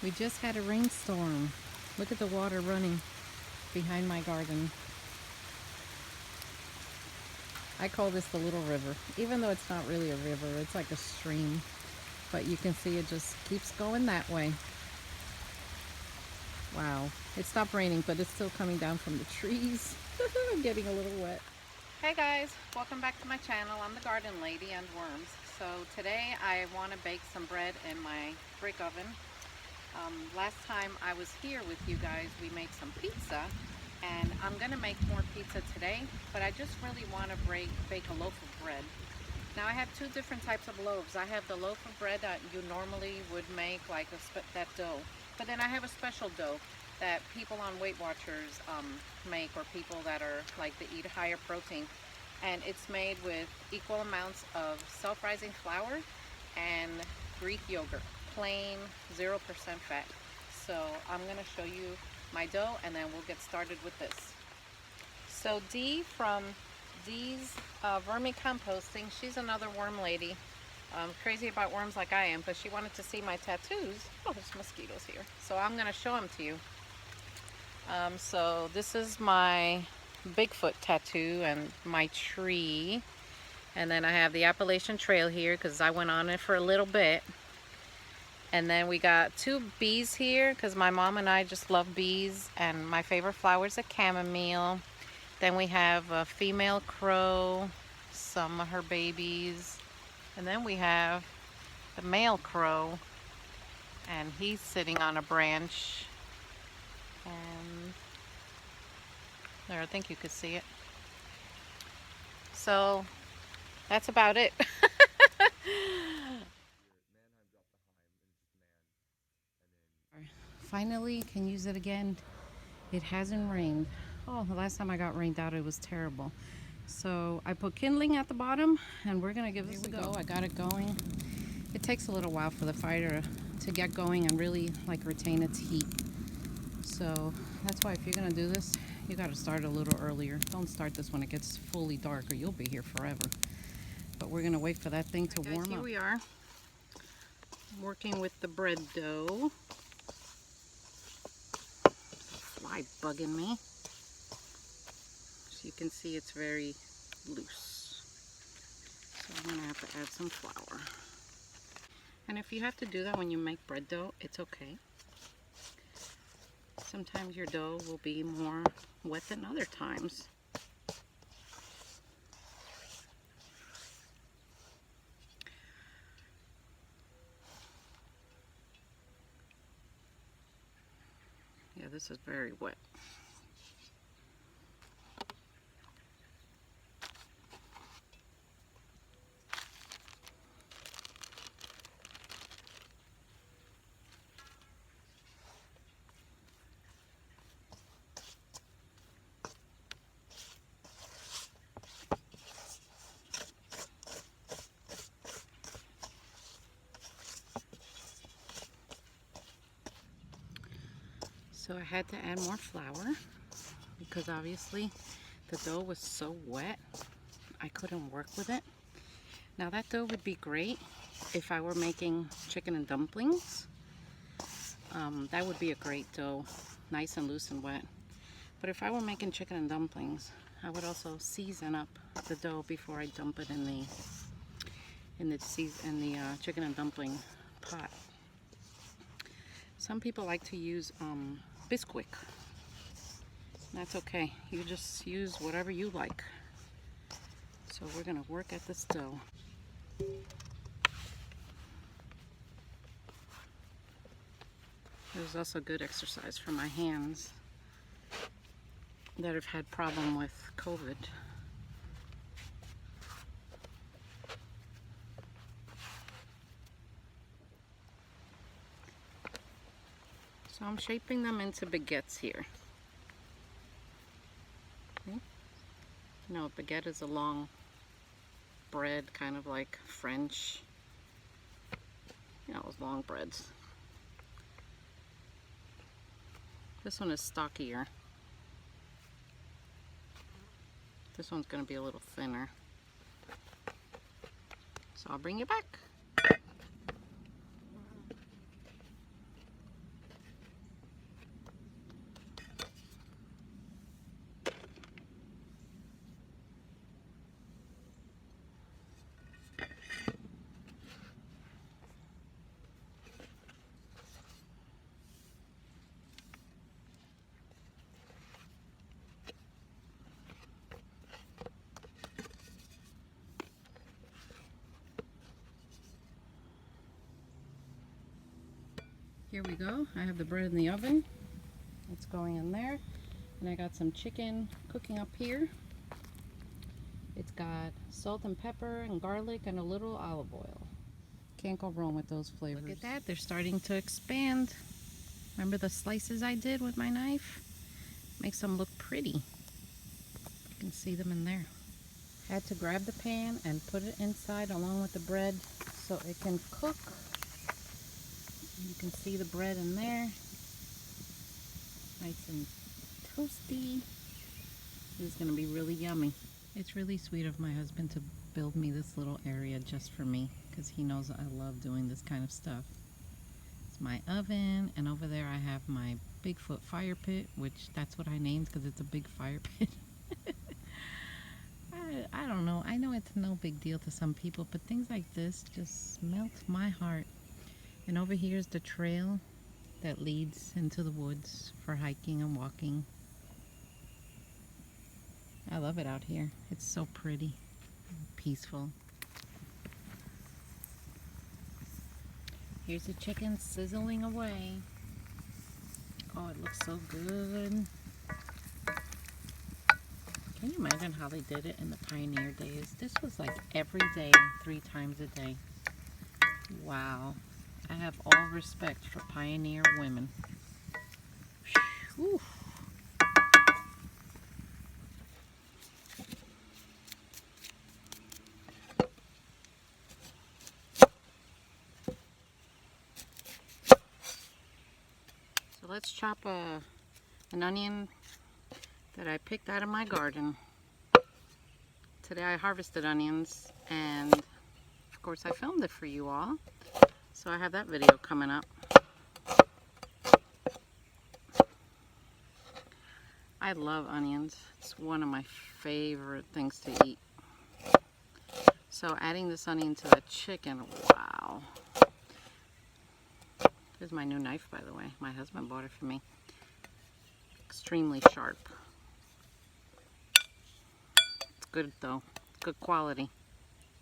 We just had a rainstorm. Look at the water running behind my garden. I call this the little river, even though it's not really a river, it's like a stream. But you can see it just keeps going that way. Wow, it stopped raining, but it's still coming down from the trees. I'm getting a little wet. Hey guys, welcome back to my channel. I'm the Garden Lady and Worms. So today I want to bake some bread in my brick oven. Last time I was here with you guys, we made some pizza, and I'm going to make more pizza today, but I just really want to bake a loaf of bread. Now I have two different types of loaves. I have the loaf of bread that you normally would make, like that dough, but then I have a special dough that people on Weight Watchers make, or people that are like they eat higher protein, and it's made with equal amounts of self-rising flour and Greek yogurt, plain 0% fat. So I'm going to show you my dough and then we'll get started with this. So Dee from Dee's Vermicomposting, she's another worm lady, crazy about worms like I am, but she wanted to see my tattoos. Oh, there's mosquitoes here. So I'm going to show them to you. So this is my Bigfoot tattoo and my tree. And then I have the Appalachian Trail here because I went on it for a little bit. And then we got two bees here because my mom and I just love bees. And my favorite flower is a chamomile. Then we have a female crow, some of her babies. And then we have the male crow. And he's sitting on a branch. And there, I think you could see it. So that's about it. Finally can use it again. It hasn't rained. Oh, the last time I got rained out, it was terrible. So I put kindling at the bottom, and we're gonna give this a go. I got it going. It takes a little while for the fire to get going and really like retain its heat. So that's why if you're gonna do this, you gotta start a little earlier. Don't start this when it gets fully dark or you'll be here forever. But we're gonna wait for that thing to warm up. Here we are, working with the bread dough. Fly bugging me. So you can see it's very loose. So I'm gonna have to add some flour. And if you have to do that when you make bread dough, it's okay. Sometimes your dough will be more wet than other times. Yeah, this is very wet. So I had to add more flour because obviously the dough was so wet I couldn't work with it. Now that dough would be great if I were making chicken and dumplings. That would be a great dough, nice and loose and wet. But if I were making chicken and dumplings, I would also season up the dough before I dump it in the chicken and dumpling pot. Some people like to use Bisquick. That's okay. You just use whatever you like. So we're gonna work at this dough. It was also good exercise for my hands that have had problem with COVID. So I'm shaping them into baguettes here. Okay. You know, a baguette is a long bread, kind of like French, you know, those long breads. This one is stockier. This one's going to be a little thinner. So I'll bring you back. Here we go. I have the bread in the oven. It's going in there. And I got some chicken cooking up here. It's got salt and pepper and garlic and a little olive oil. Can't go wrong with those flavors. Look at that. They're starting to expand. Remember the slices I did with my knife? Makes them look pretty. You can see them in there. Had to grab the pan and put it inside along with the bread so it can cook. You can see the bread in there. Nice and toasty. This is going to be really yummy. It's really sweet of my husband to build me this little area just for me because he knows I love doing this kind of stuff. It's my oven, and over there I have my Bigfoot fire pit, which that's what I named because it's a big fire pit. I don't know. I know it's no big deal to some people, but things like this just melt my heart. And over here is the trail that leads into the woods for hiking and walking. I love it out here. It's so pretty, peaceful. Here's the chicken sizzling away. Oh, it looks so good. Can you imagine how they did it in the pioneer days? This was like every day, 3 times a day. Wow. I have all respect for pioneer women. Whew. So let's chop an onion that I picked out of my garden. Today I harvested onions, and of course I filmed it for you all. So I have that video coming up. I love onions. It's one of my favorite things to eat. So adding this onion to the chicken, wow. Here's my new knife, by the way. My husband bought it for me. Extremely sharp. It's good though. Good quality.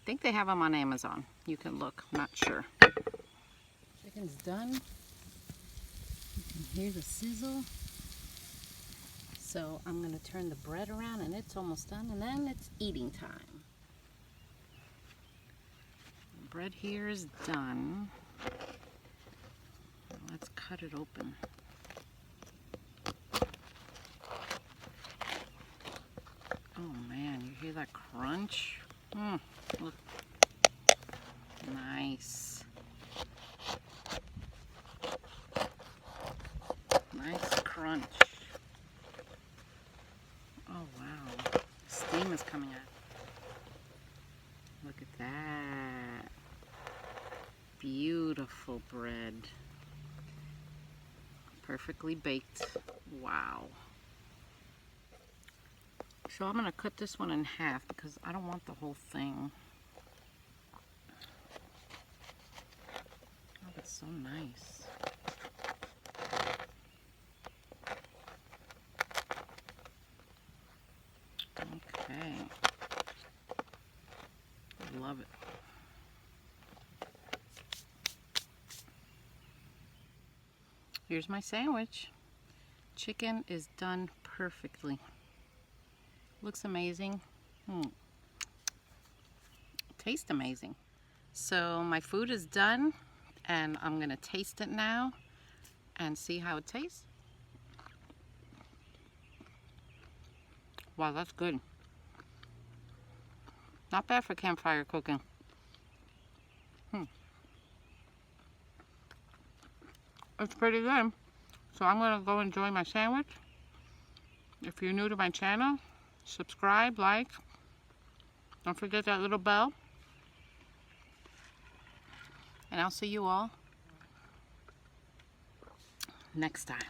I think they have them on Amazon. You can look. I'm not sure. Chicken's done. You can hear the sizzle. So I'm going to turn the bread around, and it's almost done, and then it's eating time. The bread here is done. Let's cut it open. Oh man, you hear that crunch? Look. Nice. Nice crunch. Oh wow, steam is coming out. Look at that. Beautiful bread. Perfectly baked. Wow. So I'm going to cut this one in half because I don't want the whole thing. Oh, that's so nice. Okay. Love it. Here's my sandwich. Chicken is done perfectly. Looks amazing. Tastes amazing. So my food is done, and I'm gonna taste it now and see how it tastes. Wow, that's good. Not bad for campfire cooking. It's pretty good. So I'm gonna go enjoy my sandwich. If you're new to my channel, subscribe, like. Don't forget that little bell. And I'll see you all next time.